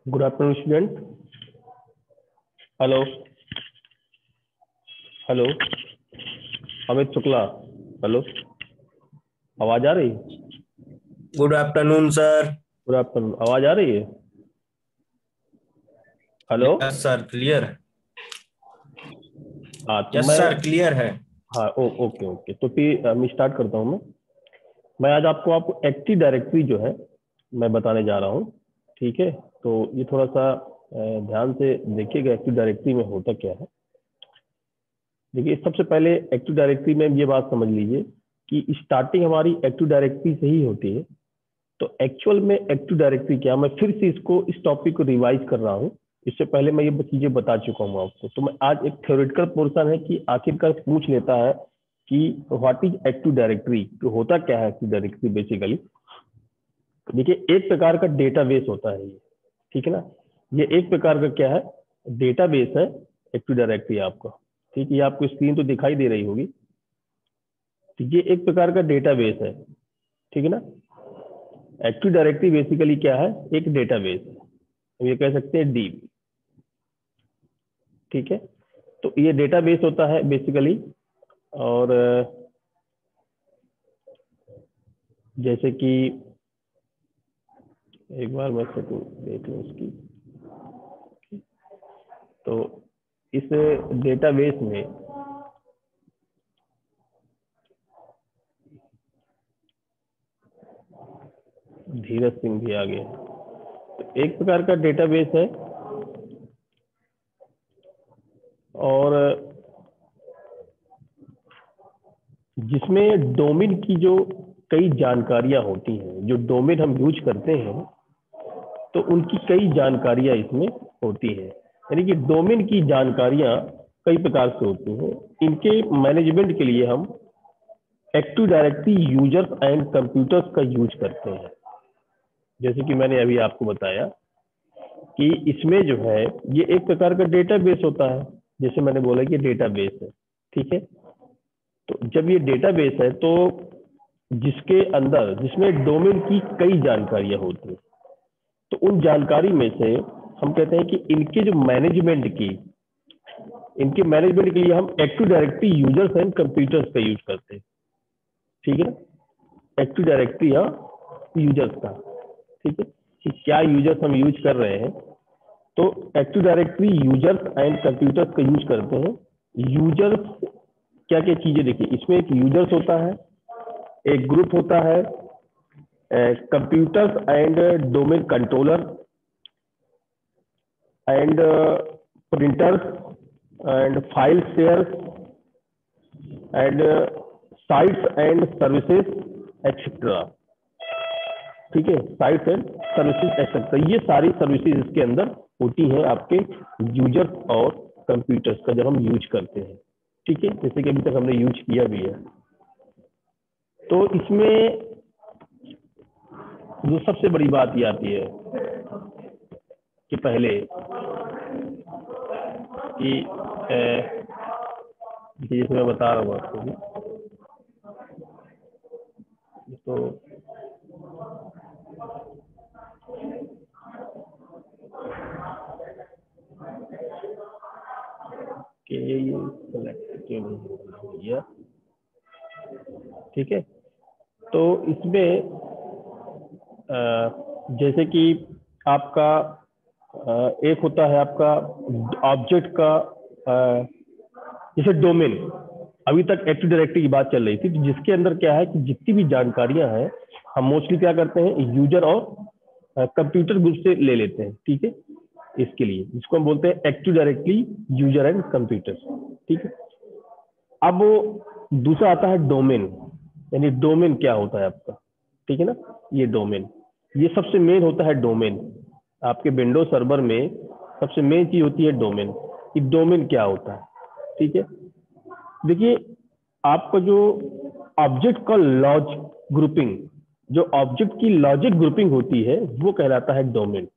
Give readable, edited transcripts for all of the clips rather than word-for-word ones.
Good afternoon student. Hello hello, Amit Shukla. Hello, आवाज आ रही? Good afternoon sir. Good afternoon, आवाज आ रही है? हेलो। यस सर, क्लियर है। हाँ तो यस मैं, सर, क्लियर है। हाँ ओके ओके, तो फिर मैं स्टार्ट करता हूँ। मैं आज आपको एक्टिव डायरेक्टरी जो है मैं बताने जा रहा हूँ। ठीक है, तो ये थोड़ा सा ध्यान से देखिएगा एक्टिव डायरेक्टरी में होता क्या है। देखिए, सबसे पहले एक्टिव डायरेक्टरी में ये बात समझ लीजिए कि स्टार्टिंग हमारी एक्टिव डायरेक्टरी से ही होती है। तो एक्चुअल में एक्टिव डायरेक्टरी क्या, मैं फिर से इसको, इस टॉपिक को रिवाइज कर रहा हूँ। इससे पहले मैं ये चीजें बता चुका हूँ आपको। तो मैं आज एक थ्योरेटिकल पोर्शन है कि आखिरकार पूछ लेता है कि व्हाट इज एक्टिव डायरेक्टरी, तो होता क्या है एक्टिव डायरेक्टरी बेसिकली। देखिए, एक प्रकार का डेटाबेस होता है ये, ठीक है ना। ये एक प्रकार का क्या है, डेटाबेस है एक्टिव डायरेक्टरी आपका। ठीक है, ये आपको स्क्रीन तो दिखाई दे रही होगी। तो ये एक प्रकार का डेटाबेस है, ठीक है ना। एक्टिव डायरेक्टरी बेसिकली क्या है, एक डेटाबेस है, हम ये कह सकते हैं डीबी। ठीक है, तो ये डेटाबेस होता है बेसिकली। और जैसे कि एक बार मैं फोटो देख लूं इसकी। तो इस डेटाबेस में धीरज सिंह भी आ गए। तो एक प्रकार का डेटाबेस है, और जिसमें डोमेन की जो कई जानकारियां होती हैं। जो डोमेन हम यूज करते हैं तो उनकी कई जानकारियां इसमें होती हैं। यानी कि डोमेन की जानकारियां कई प्रकार से होती हैं। इनके मैनेजमेंट के लिए हम active directory users and computers का यूज करते हैं। जैसे कि मैंने अभी आपको बताया कि इसमें जो है ये एक प्रकार का डेटाबेस होता है। जैसे मैंने बोला कि डेटाबेस है, ठीक है। तो जब ये डेटाबेस है तो जिसके अंदर जिसमें डोमेन की कई जानकारियां होती हैं, तो उन जानकारी में से हम कहते हैं कि इनके मैनेजमेंट के लिए हम active directory users and computers का यूज करते हैं, ठीक है। एक्टिव डायरेक्टरी या यूजर्स का, ठीक है, कि क्या यूजर्स हम यूज कर रहे हैं। तो active directory users and computers का यूज करते हैं। यूजर्स क्या क्या चीजें, देखिए इसमें एक यूजर्स होता है, एक ग्रुप होता है, computers and domain controller and printers and file shares and sites and services etcetera, ठीक है। साइट्स एंड सर्विसेज एक्सेट्रा, ये सारी सर्विसेज इसके अंदर होती हैं आपके यूजर्स और कंप्यूटर्स का जब हम यूज करते हैं, ठीक है। जैसे कि अभी तक हमने यूज किया भी है। तो इसमें जो सबसे बड़ी बात ये आती है कि पहले कि जैसे मैं बता रहा हूँ आपको भी, तो कि ये सेलेक्ट क्यों नहीं हो गया, ठीक है। तो इसमें जैसे कि आपका एक होता है आपका ऑब्जेक्ट का, जैसे डोमेन, अभी तक एक्टिव डायरेक्टरी की बात चल रही थी, तो जिसके अंदर क्या है कि जितनी भी जानकारियां हैं हम मोस्टली क्या करते हैं, यूजर और कंप्यूटर ग्रुप से ले लेते हैं, ठीक है। इसके लिए जिसको हम बोलते हैं active directory user and computer, ठीक है। अब दूसरा आता है डोमेन, यानी डोमेन क्या होता है आपका, ठीक है ना। ये डोमेन, ये सबसे मेन होता है डोमेन। आपके विंडोज सर्वर में सबसे मेन चीज होती है डोमेन। कि डोमेन क्या होता है, ठीक है। देखिए आपका जो ऑब्जेक्ट का ग्रुपिंग, जो ऑब्जेक्ट की लॉजिक ग्रुपिंग होती है वो कहलाता है डोमेन।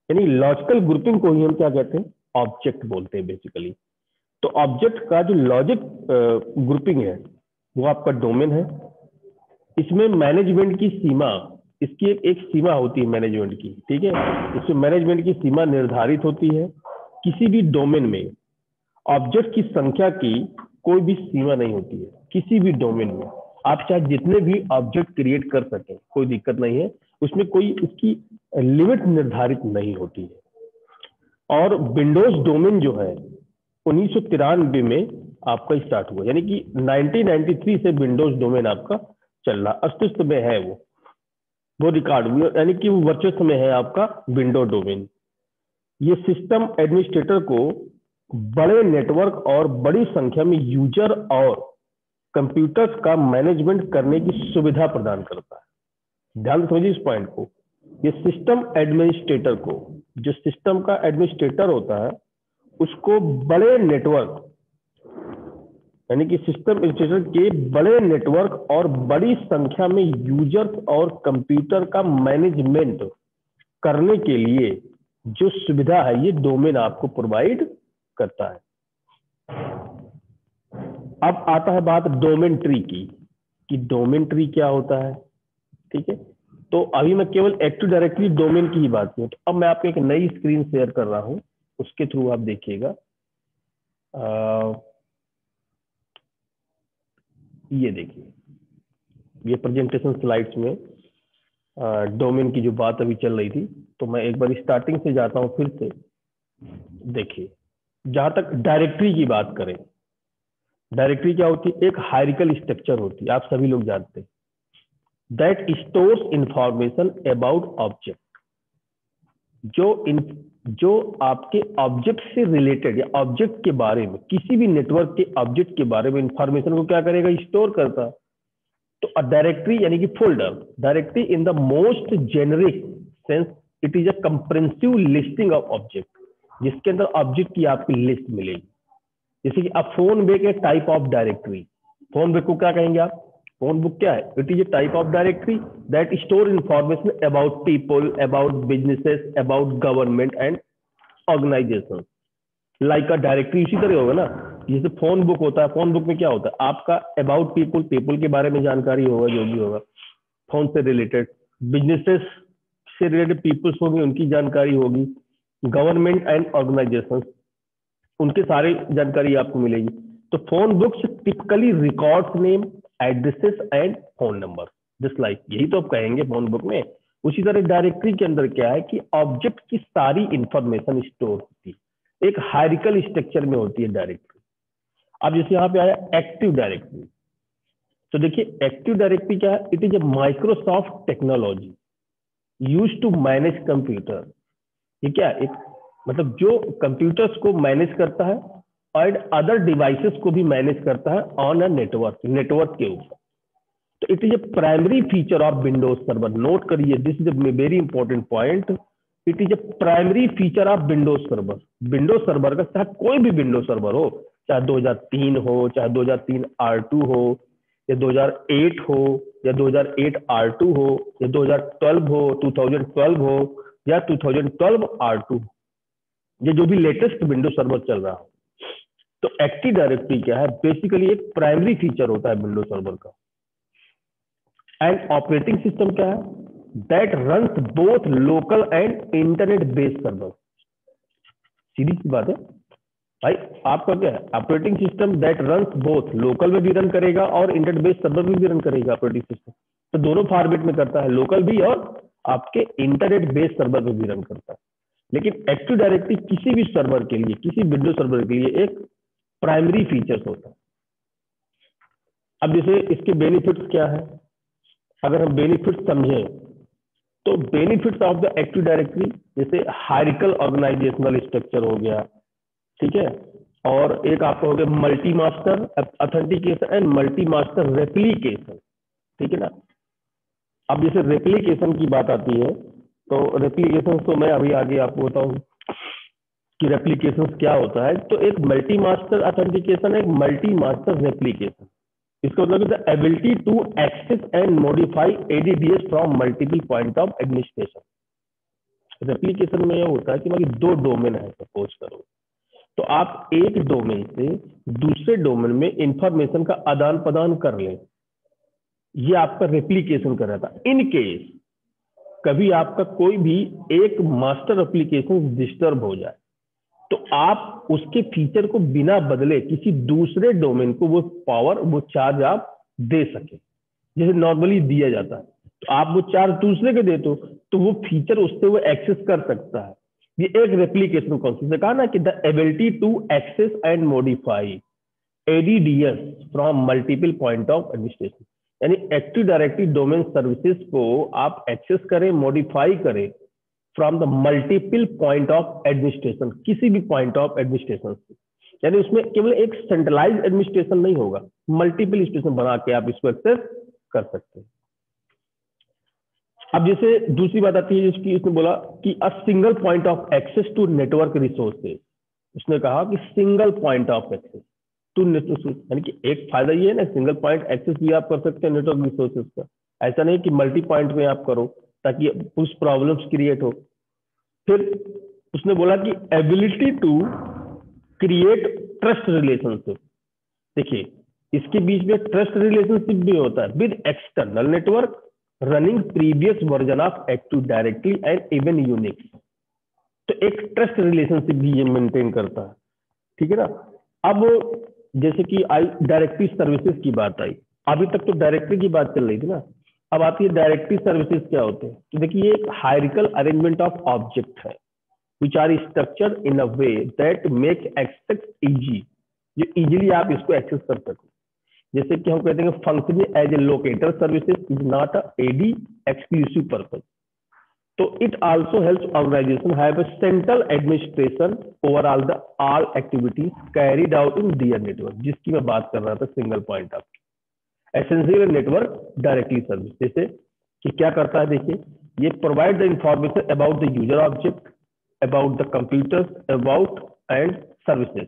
यानी लॉजिकल ग्रुपिंग को ही हम क्या कहते हैं, ऑब्जेक्ट बोलते हैं बेसिकली। तो ऑब्जेक्ट का जो लॉजिक ग्रुपिंग है वो आपका डोमेन है। इसमें मैनेजमेंट की सीमा, इसकी एक सीमा होती है मैनेजमेंट की, ठीक है। इसमें मैनेजमेंट की सीमा निर्धारित होती है। किसी भी डोमेन में ऑब्जेक्ट की संख्या की कोई भी सीमा नहीं होती है। किसी भी डोमेन में आप चाहे जितने भी ऑब्जेक्ट क्रिएट कर सकें, कोई दिक्कत नहीं है, उसमें कोई उसकी लिमिट निर्धारित नहीं होती है। और विंडोज डोमेन जो है 1993 में आपका स्टार्ट हुआ, यानी कि 1993 से विंडोज डोमेन आपका चल रहा, अस्तित्व में है वो रिकॉर्ड, यानी कि वो वर्चस्व में है आपका विंडो डोमेन। ये सिस्टम एडमिनिस्ट्रेटर को बड़े नेटवर्क और बड़ी संख्या में यूजर और कंप्यूटर्स का मैनेजमेंट करने की सुविधा प्रदान करता है। ध्यान समझिए इस पॉइंट को। ये सिस्टम एडमिनिस्ट्रेटर को, जो सिस्टम का एडमिनिस्ट्रेटर होता है, उसको बड़े नेटवर्क, यानी कि सिस्टम एडमिनिस्ट्रेटर के बड़े नेटवर्क और बड़ी संख्या में यूजर्स और कंप्यूटर का मैनेजमेंट करने के लिए जो सुविधा है ये डोमेन आपको प्रोवाइड करता है। अब आता है बात डोमेन ट्री की, कि डोमेन ट्री क्या होता है, ठीक है। तो अभी मैं केवल एक्टिव डायरेक्टरी डोमेन की ही बात करूं। तो अब मैं आपको एक नई स्क्रीन शेयर कर रहा हूं, उसके थ्रू आप देखिएगा। ये देखिए, ये प्रेजेंटेशन स्लाइड्स में डोमेन की जो बात अभी चल रही थी, तो मैं एक बार स्टार्टिंग से जाता हूं फिर से। देखिए, जहां तक डायरेक्टरी की बात करें, डायरेक्टरी क्या होती है, एक हायरार्किकल स्ट्रक्चर होती है, आप सभी लोग जानते हैं, that stores information about object. जो आपके ऑब्जेक्ट से रिलेटेड या ऑब्जेक्ट के बारे में, किसी भी नेटवर्क के ऑब्जेक्ट के बारे में इंफॉर्मेशन को क्या करेगा, स्टोर करता है। तो अ डायरेक्टरी यानी कि folder, directory in the most generic sense it is a comprehensive listing of object, जिसके अंदर ऑब्जेक्ट की आपकी लिस्ट मिलेगी। जैसे कि अब फोन बुक एक type of directory, phone book को क्या कहेंगे आप? फोन बुक क्या है? It is a type of directory that store information about people, about businesses, about government and organisation. Like a directory इसी तरह होगा ना, जैसे फोन बुक होता है, फोन बुक में क्या होता है? आपका अबाउट पीपल, पीपल के बारे में जानकारी होगा, जो भी होगा फोन से रिलेटेड, बिजनेसेस से रिलेटेड पीपल्स होंगे उनकी जानकारी होगी, गवर्नमेंट एंड ऑर्गेनाइजेशन उनके सारे जानकारी आपको मिलेगी। तो phone books typically records name, addresses and phone number, just like, यही तो आप कहेंगे फोन बुक में। उसी तरह डायरेक्टरी के अंदर क्या है कि ऑब्जेक्ट की सारी इंफॉर्मेशन स्टोर होती है, एक हायरार्किकल स्ट्रक्चर में होती है डायरेक्टरी। अब जैसे यहाँ पे आया एक्टिव डायरेक्टरी, तो देखिए एक्टिव डायरेक्टरी क्या है? It is a Microsoft technology use to manage computer. ये क्या है? एक मतलब जो कंप्यूटर्स को मैनेज करता है और अदर डिवाइसेस को भी मैनेज करता है ऑन अ नेटवर्क, नेटवर्क के ऊपर। तो it is a primary feature of Windows server. Note करिए, this is a very important point. It is a primary feature of Windows server. Windows server का चाहे कोई भी विंडोज सर्वर हो, चाहे 2003 हो, चाहे 2003 R2 हो, या 2008 हो, या 2008 R2 हो, या 2012 हो, 2012 हो, या 2012 R2, ये जो भी लेटेस्ट विंडोज सर्वर चल रहा हो। तो एक्टिव डायरेक्टरी क्या है? बेसिकली एक प्राइमरी फीचर होता है विंडोज सर्वर का। एंड ऑपरेटिंग सिस्टम क्या है? That runs both local and internet based server. सीधी सी बात है भाई, आपका क्या है? Operating system that runs both, local में भी रन करेगा और इंटरनेट बेस्ड सर्वर में भी रन करेगा ऑपरेटिंग सिस्टम। तो दोनों फॉर्मेट में करता है, लोकल भी और आपके इंटरनेट बेस्ड सर्वर में भी रन करता है। लेकिन एक्टिव डायरेक्टरी किसी भी सर्वर के लिए, किसी विंडोज सर्वर के लिए एक प्राइमरी फीचर्स होता है। अब जैसे इसके बेनिफिट्स क्या है, अगर हम बेनिफिट्स समझें तो benefits of the active directory जैसे हायरार्किकल ऑर्गेनाइजेशनल स्ट्रक्चर हो गया, ठीक है, और एक आपका हो गया multi master authentication and multi master replication, ठीक है ना। अब जैसे रेप्लिकेशन की बात आती है तो रेप्लिकेशन तो मैं अभी आगे आपको बताऊं कि रेप्लिकेशन क्या होता है। तो एक मल्टी मास्टर ऑथेंटिकेशन, एक मल्टी मास्टर रेप्लिकेशन, इसका मतलब the ability to access and modify ADDS from multiple point of administration. Replication में यह होता है कि मतलब दो डोमेन है, सपोज करो, तो आप एक डोमेन से दूसरे डोमेन में इंफॉर्मेशन का आदान प्रदान कर लें, ये आपका रेप्लिकेशन कर रहा था। इन केस कभी आपका कोई भी एक मास्टर एप्लीकेशन डिस्टर्ब हो जाए तो आप उसके फीचर को बिना बदले किसी दूसरे डोमेन को वो पावर, वो चार्ज आप दे सके, जैसे नॉर्मली दिया जाता है। तो आप वो चार्ज दूसरे के देते हो तो वो फीचर उससे वो एक्सेस कर सकता है। ये एक रेप्लिकेशन कॉन्सेप्ट कहा ना कि the ability to access and modify ADDS from multiple point of administration, यानी एक्टिव डायरेक्टरी डोमेन सर्विसेज को आप एक्सेस करें, मॉडिफाई करें from the multiple point of administration, किसी भी पॉइंट ऑफ एडमिनिस्ट्रेशन से। यानी उसमें केवल एक सेंट्रलाइज एडमिनिस्ट्रेशन नहीं होगा, मल्टीपल स्टेशन बना के आप इसको एक्सेस कर सकते हैं। अब जैसे दूसरी बात आती है जिसकी इसने बोला कि a single point of access to network resources. उसने कहा कि single point of access to network, यानी कि एक फायदा ये है ना, सिंगल पॉइंट एक्सेस भी आप कर सकते हैं नेटवर्क रिसोर्सेज का। ऐसा नहीं कि मल्टी पॉइंट में आप करो ताकि कुछ प्रॉब्लम्स क्रिएट हो। फिर उसने बोला कि ability to create trust relationship. देखिए इसके बीच में ट्रस्ट रिलेशनशिप भी होता है with external network running previous version of active directory and even Unix. तो एक ट्रस्ट रिलेशनशिप भी ये मेंटेन करता है, ठीक है ना। अब जैसे कि आई डायरेक्टरी सर्विसेज की बात आई, अभी तक तो डायरेक्टरी की बात चल रही थी ना, अब आती है डायरेक्टरी सर्विसेज क्या होते हैं। तो देखिए ये एक हायरार्किकल अरेंजमेंट ऑफ ऑब्जेक्ट है which are structured in a way that make access easy, जो इजीली आप इसको एक्सेस कर सको। जैसे कि हम कहते हैं function as a locator services is not a AD exclusive purpose. तो it also helps organization have a central administration over all activities carried out in their network, जिसकी मैं बात कर रहा था single point of. Essential network directly service जैसे कि क्या करता है, देखिए ये provide the information about the user object, about the computers, about and services.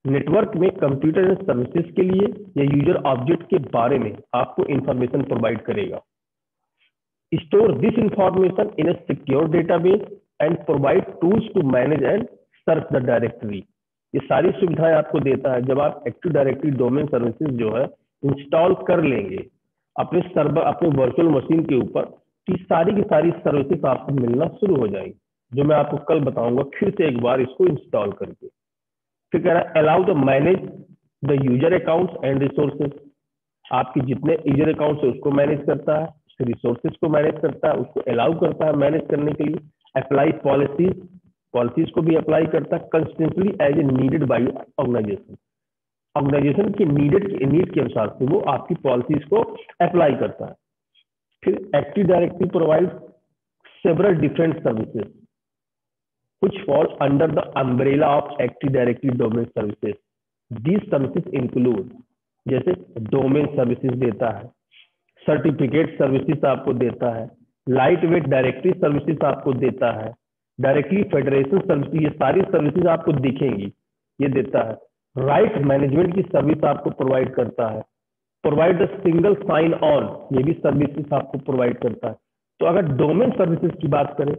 Network में कंप्यूटर एंड सर्विसेज के लिए या यूजर ऑब्जेक्ट के बारे में आपको इंफॉर्मेशन प्रोवाइड करेगा। Store this information in a secure database and provide tools to manage and search the directory. ये सारी सुविधाएं आपको देता है। जब आप एक्टिव डायरेक्टरी डोमेन सर्विसेज जो है इंस्टॉल कर लेंगे अपने सर्वर, अपने वर्चुअल मशीन के ऊपर, तो सारी की सारी सर्विसेज आपको मिलना शुरू हो जाएगी, जो मैं आपको कल बताऊंगा फिर से एक बार इसको इंस्टॉल करके। फिर कह रहा है allow the manage the user accounts and resources. आपके जितने यूजर अकाउंट्स है उसको मैनेज करता है, उसके रिसोर्सेज को मैनेज करता है, उसको अलाउ करता है मैनेज करने के लिए। अप्लाई पॉलिसीज, पॉलिसीज को भी अप्लाई करता है consistently as a needed by organisation. Organisation की नीड के अनुसार से वो आपकी पॉलिसीज को अप्लाई करता है। फिर active directory provide several different services which fall under the umbrella of Active Directory Domain Services. These services include, जैसे डोमेन सर्विसेज देता है, सर्टिफिकेट सर्विसेज आपको देता है, लाइट वेट डायरेक्टरी सर्विसेज आपको देता है, डायरेक्टली फेडरेशन सर्विसेज, ये सारी सर्विसेज आपको दिखेंगी, ये देता है। राइट मैनेजमेंट की सर्विस आपको प्रोवाइड करता है। Provide the single sign on, ये भी सर्विसेज आपको प्रोवाइड करता है। तो अगर डोमेन सर्विसेज की बात करें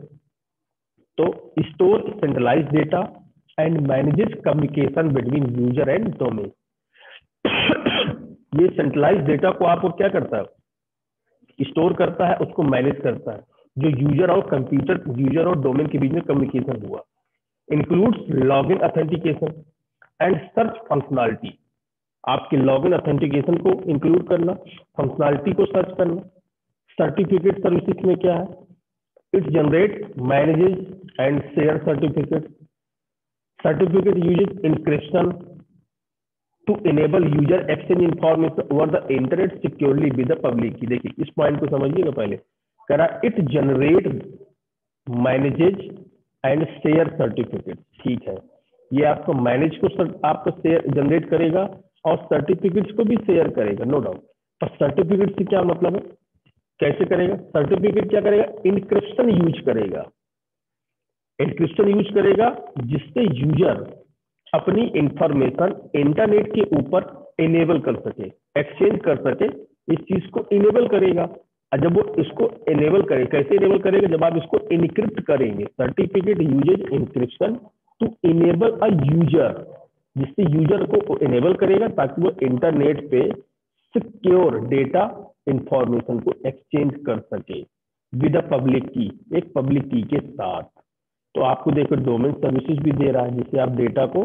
तो store centralise data and manages communication between user and domain. ये सेंट्रलाइज डेटा को आपको क्या करता है, स्टोर करता है, उसको मैनेज करता है, जो यूजर और कंप्यूटर, यूजर और डोमेन के बीच में कम्युनिकेशन हुआ। Includes login authentication and search functionality. आपके लॉगिन ऑथेंटिकेशन को इंक्लूड करना, फंक्शनलिटी को सर्च करना। सर्टिफिकेट सर्विसेज में क्या है, it generate, manages and share certificate. Certificate uses encryption to enable user exchange information over the internet securely with the public key। देखिए इस पॉइंट को समझिएगा पहले। कह रहा it generate, manages and share certificate. ठीक है, ये आपको मैनेज को आपको शेयर जनरेट करेगा और सर्टिफिकेट्स को भी शेयर करेगा, नो डाउट। पर सर्टिफिकेट से क्या मतलब है, कैसे करेगा? सर्टिफिकेट क्या करेगा, इंक्रिप्शन यूज करेगा। इंक्रिप्शन यूज करेगा जिससे यूजर अपनी इंफॉर्मेशन इंटरनेट के ऊपर इनेबल कर सके, एक्सचेंज कर सके, इस चीज को इनेबल करेगा। और जब वो इसको इनेबल करे, कैसे इनेबल करेगा, जब आप इसको इनक्रिप्ट करेंगे। Certificate uses encryption to enable a user, जिससे यूजर को इनेबल करेगा ताकि वो इंटरनेट पे सिक्योर डेटा इंफॉर्मेशन को एक्सचेंज कर सके विद अ पब्लिक की, एक पब्लिक की के साथ। तो आपको देखो डोमेन सर्विसेज भी दे रहा है जिससे आप डेटा को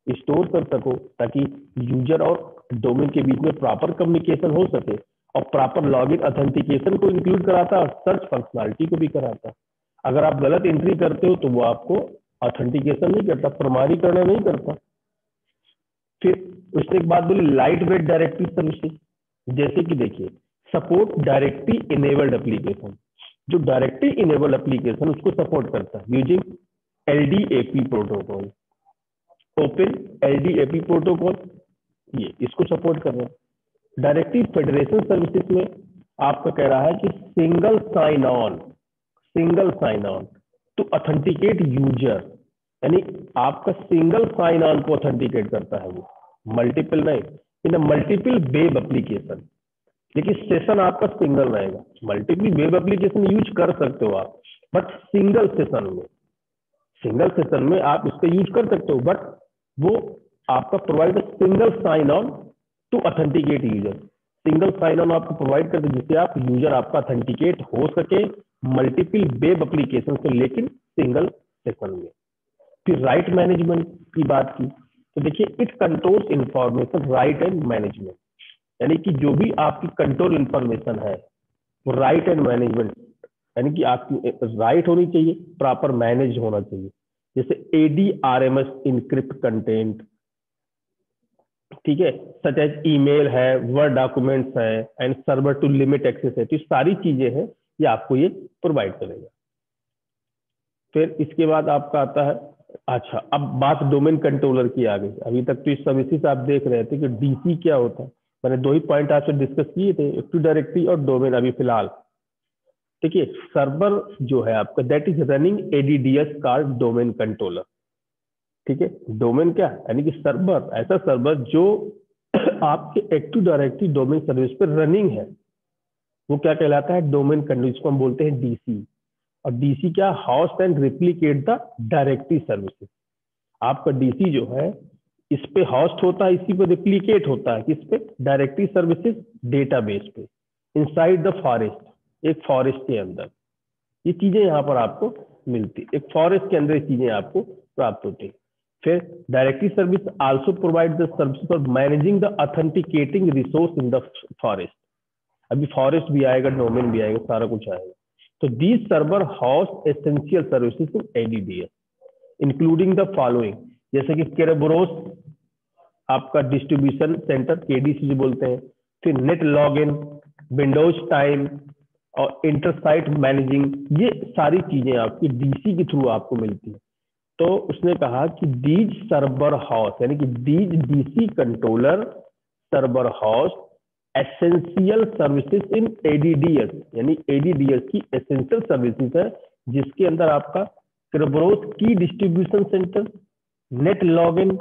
स्टोर कर सको, ताकि यूजर और डोमेन के बीच में प्रॉपर कम्युनिकेशन हो सके, और प्रॉपर लॉगिन ऑथेंटिकेशन को इंक्लूड कराता है, सर्च फंक्शनलिटी को भी कराता है। अगर आप गलत एंट्री करते हो तो वो आपको ऑथेंटिकेशन नहीं करता, प्रमाणीकरण नहीं करता। फिर उसने एक बात बोली, लाइट वेट डायरेक्टरी सर्विसेज, जैसे कि देखिए सपोर्ट डायरेक्टरी इनेबल्ड एप्लीकेशन। जो डायरेक्टरी इनेबल्ड एप्लीकेशन उसको सपोर्ट करता है यूजिंग एलडीएपी प्रोटोकॉल, ओपन एलडीएपी प्रोटोकॉल, ये इसको सपोर्ट कर रहा है। डायरेक्टरी फेडरेशन सर्विसेज में आपका कह रहा है कि single sign on to authenticate user, यानी आपका सिंगल साइन ऑन को ऑथेंटिकेट करता है वो, मल्टीपल नहीं, इन मल्टीपल वेब एप्लीकेशन। देखिए सेशन आपका सिंगल रहेगा, मल्टीपल वेब एप्लीकेशन यूज कर सकते हो आप, बट सिंगल सेशन में आप इसका यूज कर सकते हो, बट वो आपका provide single sign on to authenticate user. Single sign on आपको प्रोवाइड करते जिससे आप यूजर आपका ऑथेंटिकेट हो सके मल्टीपल वेब एप्लीकेशन से, लेकिन सिंगल सेशन में। फिर राइट मैनेजमेंट की बात की तो देखिए it controls information right and management, यानी कि जो भी आपकी कंट्रोल इंफॉर्मेशन है वो राइट एंड मैनेजमेंट, यानी कि आपकी राइट होनी चाहिए, प्रॉपर मैनेज होना चाहिए। जैसे ADRMS इनक्रिप्ट कंटेंट, ठीक है, सच एज ईमेल है, वर्ड डॉक्यूमेंट्स है, and server to limit access है। तो सारी चीजें हैं ये आपको ये प्रोवाइड करेगा। फिर इसके बाद आपका आता है, अच्छा अब बात डोमेन कंट्रोलर की आ गई। अभी तक तो इस सर्विसेज आप देख रहे थे कि डीसी क्या होता है, मैंने दो ही पॉइंट आपसे डिस्कस किए थे, एक्टिव डायरेक्टरी और डोमेन अभी फिलहाल। ठीक है, सर्वर जो है आपका that is running ADDS called domain controller. ठीक है, डोमेन क्या है, यानी कि सर्वर, ऐसा सर्वर जो आपके एक्टिव डायरेक्टरी डोमेन सर्विस पर रनिंग है, वो क्या कहलाता है, डोमेन कंट्रोलर, जिसको हम बोलते हैं डीसी। और डीसी क्या, house and replicate the directory services. आपका डीसी जो है इस पे हॉस्ट होता है, इसी पे रिप्लीकेट होता है, किस पे, डायरेक्टरी सर्विसेज डेटाबेस पे, इनसाइड द फॉरेस्ट, एक फॉरेस्ट के अंदर। ये चीजें यहाँ पर आपको मिलती, एक फॉरेस्ट के अंदर ये चीजें आपको प्राप्त होती है। फिर directory service also provide the service for managing the authenticating resource in the forest. अभी फॉरेस्ट भी आएगा, डोमेन भी आएगा, सारा कुछ आएगा। तो these server house essential services in ADDS including the following, जैसे कि केरबरोस आपका डिस्ट्रीब्यूशन सेंटर, केडीसी जो बोलते हैं। फिर नेट लॉगिन, विंडोज टाइम और इंटरसाइट मैनेजिंग, ये सारी चीजें आपकी डीसी के थ्रू आपको मिलती है। तो उसने कहा कि दीज सर्वर हाउस, यानी कि these DC controller server house essential services in ADDS, यानी एडीडीएस की एसेंशियल सर्विसेज है, जिसके अंदर आपका केरबरोस की distribution centre, net login,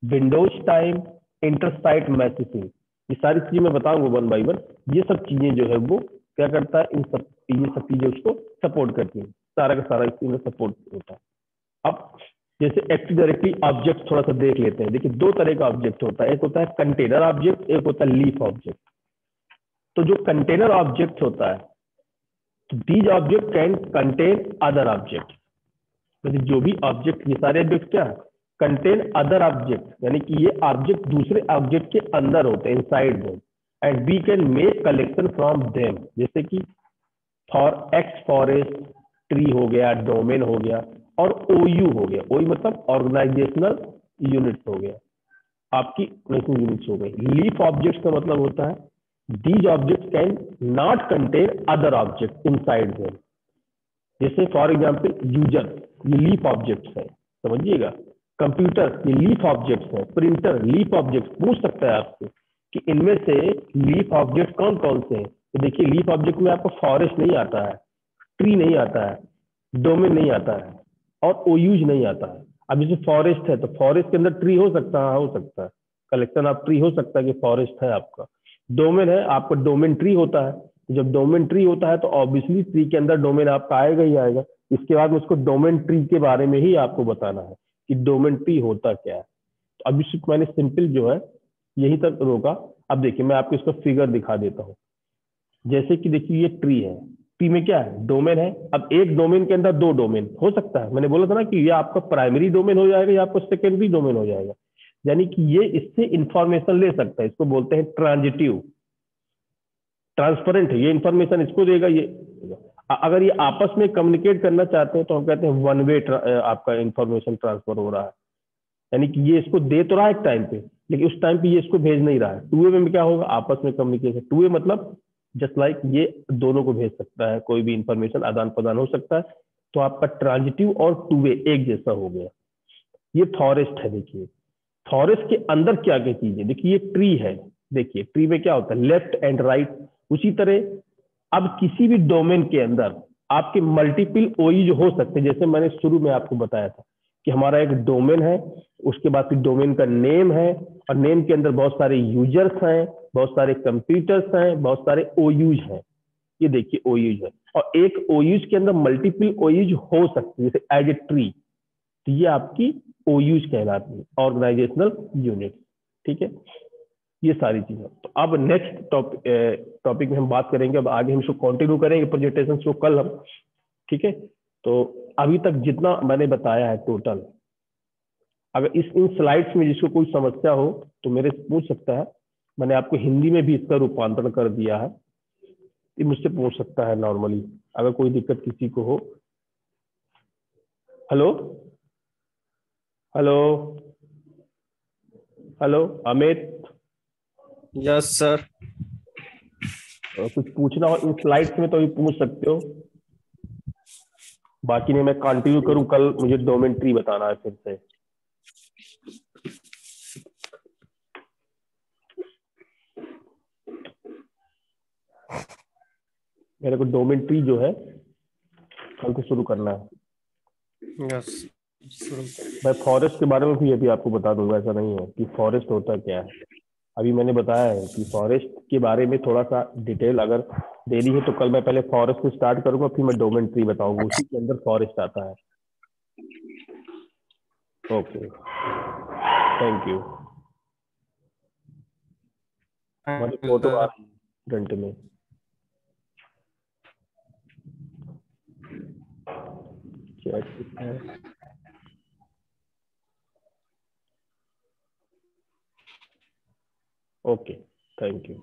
Windows time, intersite messaging, ये सारी चीजें मैं बताऊंगा वन बाय वन। ये सब चीजें जो है वो क्या करता है, इन सब ये सब चीजें उसको सपोर्ट करती हैं, सारा का सारा इसमें सपोर्ट होता है। अब जैसे एक्टिव डायरेक्टरी ऑब्जेक्ट थोड़ा सा देख लेते हैं। देखिए दो तरह का ऑब्जेक्ट होता है, एक होता है कंटेनर ऑब्जेक्ट, एक होता है लीफ ऑब्जेक्ट। तो जो कंटेनर ऑब्जेक्ट होता है, तो these object can contain other object, मतलब जो भी ऑब्जेक्ट, ये सारे ऑब्जेक्ट क्या है, कंटेन अदर ऑब्जेक्ट, यानी कि ये ऑब्जेक्ट दूसरे ऑब्जेक्ट के अंदर होते हैं, inside them, and we can make collection from them. जैसे कि फॉर एक्स फॉरेस्ट, ट्री हो गया, डोमेन हो गया, और ओयू हो गया, ओयू मतलब ऑर्गेनाइजेशनल यूनिट्स हो गया, आपकी यूनिट्स हो गई। लीफ ऑब्जेक्ट्स का मतलब होता है these objects can not contain other object inside them. जैसे फॉर एग्जांपल यूजर, ये लीफ ऑब्जेक्ट्स है, समझिएगा। कंप्यूटर, ये लीफ ऑब्जेक्ट्स है। Printer, leaf object. पूछ सकता है आपसे कि इनमें से लीफ ऑब्जेक्ट कौन कौन से हैं। तो देखिए लीफ ऑब्जेक्ट में आपको फॉरेस्ट नहीं आता है, ट्री नहीं आता है, डोमेन नहीं आता है, और ओयूज नहीं आता है। अब जैसे फॉरेस्ट है, तो फॉरेस्ट के अंदर ट्री हो सकता है, हो सकता है कलेक्शन ऑफ ट्री हो सकता है कि फॉरेस्ट है आपका। डोमेन है, आपका डोमेन ट्री होता है। जब डोमेन ट्री होता है तो ऑब्वियसली ट्री के अंदर डोमेन आपका आएगा ही आएगा। इसके बाद में उसको डोमेन ट्री के बारे में ही आपको बताना है कि डोमेन ट्री होता क्या है। तो अभी सिर्फ मैंने सिंपल जो है यही तक रोका। अब देखिए मैं आपको इसका फिगर दिखा देता हूँ। जैसे कि देखिए ये ट्री है, ट्री में क्या है, डोमेन है। अब एक डोमेन के अंदर दो डोमेन हो सकता है, मैंने बोला था ना कि ये आपका प्राइमरी डोमेन हो जाएगा या आपको सेकेंडरी डोमेन हो जाएगा, यानी कि ये इससे इंफॉर्मेशन ले सकता है। इसको बोलते हैं ट्रांजिटिव, ट्रांसपेरेंट है, ये इंफॉर्मेशन इसको देगा, ये अगर ये आपस में कम्युनिकेट करना चाहते हैं तो हम कहते हैं वन वे आपका इंफॉर्मेशन ट्रांसफर हो रहा है, यानी कि ये इसको दे तो रहा है एक टाइम पे, लेकिन उस टाइम पे ये इसको भेज नहीं रहा है। टू वे में क्या होगा, आपस में कम्युनिकेशन। टू वे मतलब जस्ट लाइक ये दोनों को भेज सकता है, कोई भी इंफॉर्मेशन आदान प्रदान हो सकता है। तो आपका ट्रांजिटिव और टू वे एक जैसा हो गया। ये फॉरेस्ट है। देखिए फॉरेस्ट के अंदर क्या क्या चीजें, देखिए ये ट्री है, देखिए ट्री में क्या होता है, लेफ्ट एंड राइट। उसी तरह अब किसी भी डोमेन के अंदर आपके मल्टीपल ओई जो हो सकते हैं, जैसे मैंने शुरू में आपको बताया था कि हमारा एक डोमेन है, उसके बाद फिर डोमेन का नेम है, और नेम के अंदर बहुत सारे यूजर्स हैं, बहुत सारे कंप्यूटर्स हैं, बहुत सारे ओयूज हैं। ये देखिए ओयूज है, और एक ओयूज के अंदर मल्टीपल ओयूज हो सकते हैं, जैसे एज ए ट्री। तो ये आपकी ओयूज कहलाती है, ऑर्गेनाइजेशनल यूनिट। ठीक है, ये सारी चीजें। तो अब नेक्स्ट टॉपिक में हम बात करेंगे, अब आगे हम इसको कंटिन्यू करेंगे प्रेजेंटेशन को कल हम। ठीक है, तो अभी तक जितना मैंने बताया है टोटल, अगर इन स्लाइड्स में जिसको कोई समस्या हो तो मेरे से पूछ सकता है। मैंने आपको हिंदी में भी इसका रूपांतरण कर दिया है, ये मुझसे पूछ सकता है नॉर्मली, अगर कोई दिक्कत किसी को हो। Hello hello hello Amit, yes sir. कुछ पूछना हो इन स्लाइड्स में तो भी पूछ सकते हो, बाकी नहीं मैं कंटिन्यू करूं कल, मुझे डोमेन ट्री बताना है फिर से। मेरे को डोमेन ट्री जो है कल से शुरू करना है। यस शुरू। मैं फॉरेस्ट के बारे में भी अभी आपको बता दूंगा, ऐसा नहीं है कि फॉरेस्ट होता क्या है। अभी मैंने बताया है कि फॉरेस्ट के बारे में थोड़ा सा डिटेल अगर देनी है तो कल मैं पहले फॉरेस्ट से स्टार्ट करूंगा, फिर मैं डोमेन ट्री बताऊंगा, उसी के अंदर फॉरेस्ट आता है। Okay, thank you. हमारी फोटो आ रही है फ्रंट में। चैट है। Okay, thank you.